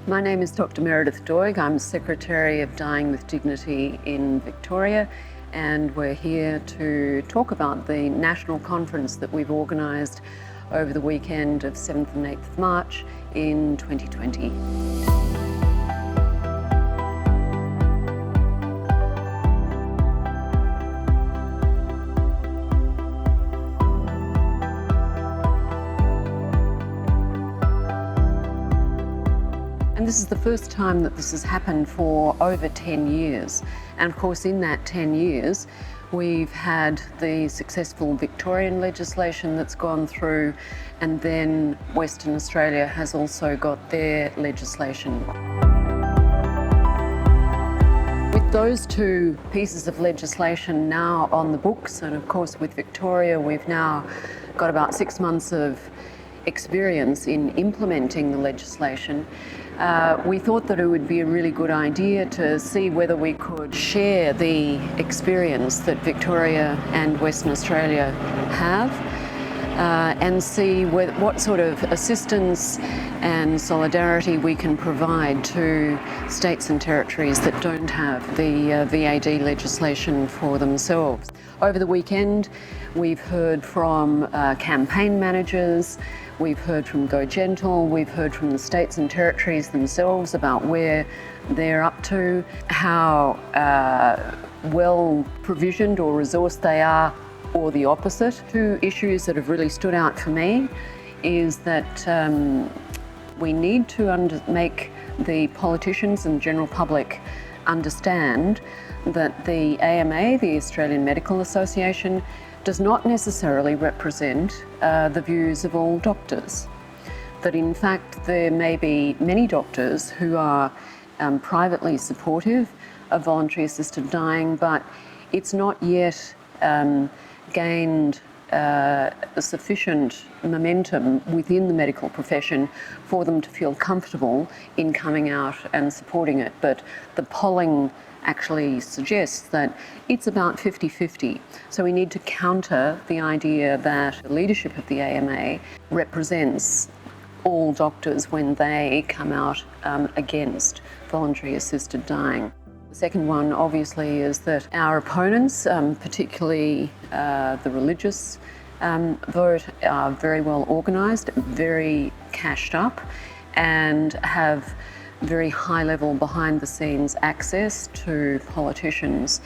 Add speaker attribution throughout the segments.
Speaker 1: My name is Dr Meredith Doig. I'm Secretary of Dying with Dignity in Victoria, and we're here to talk about the national conference that we've organised over the weekend of 7th and 8th of March in 2020. And this is the first time that this has happened for over 10 years. And of course, in that 10 years, we've had the successful Victorian legislation that's gone through, and then Western Australia has also got their legislation. With those two pieces of legislation now on the books, and of course with Victoria, we've now got about 6 months of experience in implementing the legislation, we thought that it would be a really good idea to see whether we could share the experience that Victoria and Western Australia have and see what sort of assistance and solidarity we can provide to states and territories that don't have the VAD legislation for themselves. Over the weekend, we've heard from campaign managers, we've heard from Go Gentle, we've heard from the states and territories themselves about where they're up to, how well provisioned or resourced they are, or the opposite. Two issues that have really stood out for me is that we need to make the politicians and general public understand that the AMA, the Australian Medical Association, does not necessarily represent the views of all doctors. That in fact there may be many doctors who are privately supportive of voluntary assisted dying, but it's not yet gained sufficient momentum within the medical profession for them to feel comfortable in coming out and supporting it. But the polling actually suggests that it's about 50-50. So we need to counter the idea that the leadership of the AMA represents all doctors when they come out against voluntary assisted dying. The second one, obviously, is that our opponents, particularly the religious vote, are very well organised, very cashed up, and have very high level behind the scenes access to politicians.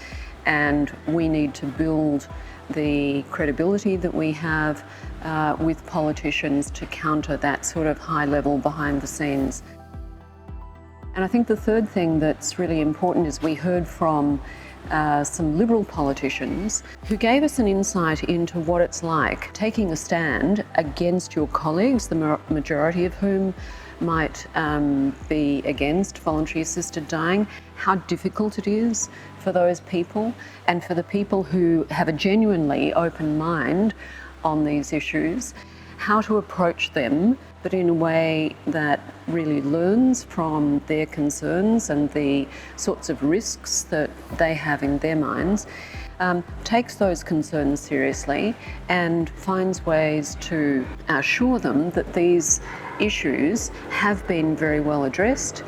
Speaker 1: And we need to build the credibility that we have with politicians to counter that sort of high level behind the scenes. And I think the third thing that's really important is we heard from some Liberal politicians who gave us an insight into what it's like taking a stand against your colleagues, the majority of whom might be against voluntary assisted dying, how difficult it is for those people, and for the people who have a genuinely open mind on these issues, how to approach them, but in a way that really learns from their concerns and the sorts of risks that they have in their minds, takes those concerns seriously and finds ways to assure them that these issues have been very well addressed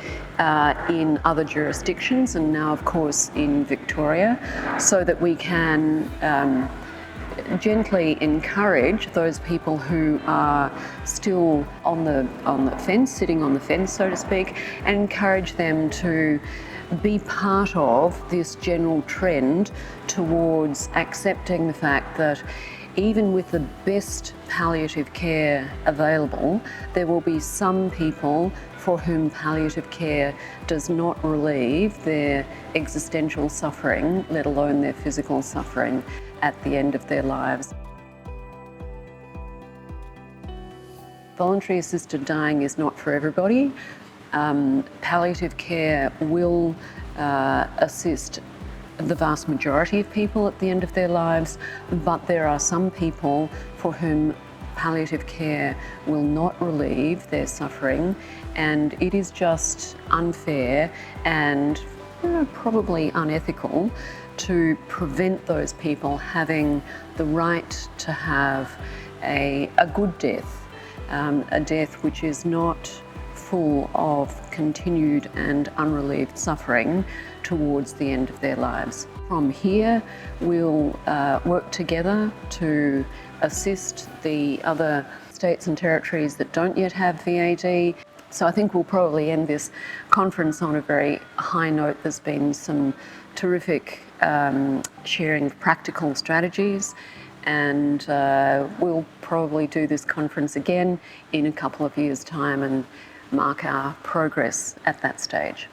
Speaker 1: in other jurisdictions, and now of course in Victoria, so that we can gently encourage those people who are still on the fence, sitting on the fence, so to speak, and encourage them to be part of this general trend towards accepting the fact that even with the best palliative care available, there will be some people for whom palliative care does not relieve their existential suffering, let alone their physical suffering, at the end of their lives. Voluntary assisted dying is not for everybody. Palliative care will assist the vast majority of people at the end of their lives, but there are some people for whom palliative care will not relieve their suffering, and it is just unfair and probably unethical to prevent those people having the right to have a good death, a death which is not full of continued and unrelieved suffering towards the end of their lives. From here, we'll work together to assist the other states and territories that don't yet have VAD. So I think we'll probably end this conference on a very high note. There's been some terrific sharing of practical strategies, and we'll probably do this conference again in a couple of years' time and mark our progress at that stage.